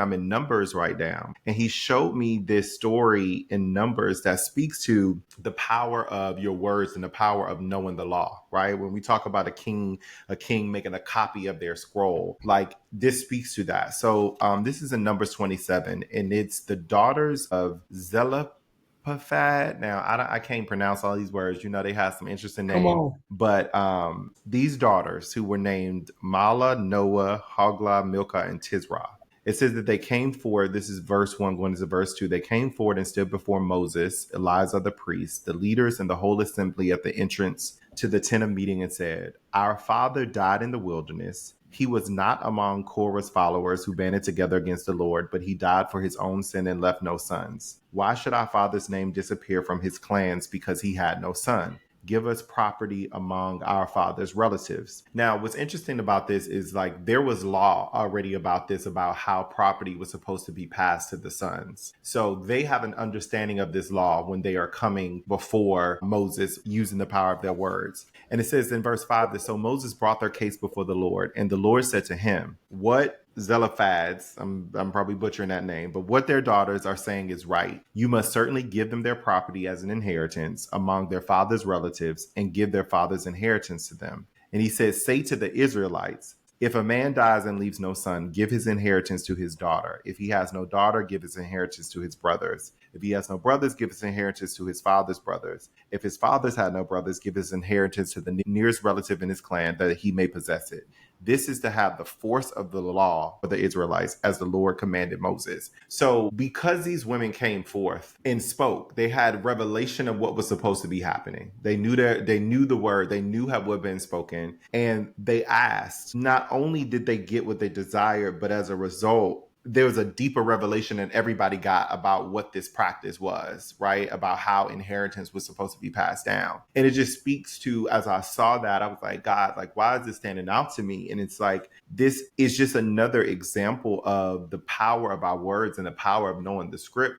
I'm in Numbers right now. And he showed me this story in Numbers that speaks to the power of your words and the power of knowing the law, right? When we talk about a king making a copy of their scroll, like this speaks to that. So this is in Numbers 27, and it's the daughters of Zelophehad. Now, I can't pronounce all these words. You know, they have some interesting Come names. on. But these daughters who were named Mala, Noah, Hoglah, Milcah, and Tisra. It says that they came forward. This is verse 1 going into verse 2. They came forward and stood before Moses, Eleazar the priest, the leaders, and the whole assembly at the entrance to the tent of meeting and said, Our father died in the wilderness. He was not among Korah's followers who banded together against the Lord, but he died for his own sin and left no sons. Why should our father's name disappear from his clans because he had no son? Give us property among our father's relatives. Now, what's interesting about this is like there was law already about this, about how property was supposed to be passed to the sons. So they have an understanding of this law when they are coming before Moses using the power of their words. And it says in verse 5 that so Moses brought their case before the Lord, and the Lord said to him, What Zelophads, I'm probably butchering that name, but what their daughters are saying is right. You must certainly give them their property as an inheritance among their father's relatives and give their father's inheritance to them. And he says, Say to the Israelites, if a man dies and leaves no son, give his inheritance to his daughter. If he has no daughter, give his inheritance to his brothers. If he has no brothers, give his inheritance to his father's brothers. If his fathers had no brothers, give his inheritance to the nearest relative in his clan that he may possess it. This is to have the force of the law for the Israelites as the Lord commanded Moses. So because these women came forth and spoke, they had revelation of what was supposed to be happening. They knew the word, they knew how what had been spoken, and they asked. Not only did they get what they desired, but as a result, there was a deeper revelation than everybody got about what this practice was, right? About how inheritance was supposed to be passed down. And it just speaks to, as I saw that, I was like, God, like, why is this standing out to me? And it's like, this is just another example of the power of our words and the power of knowing the script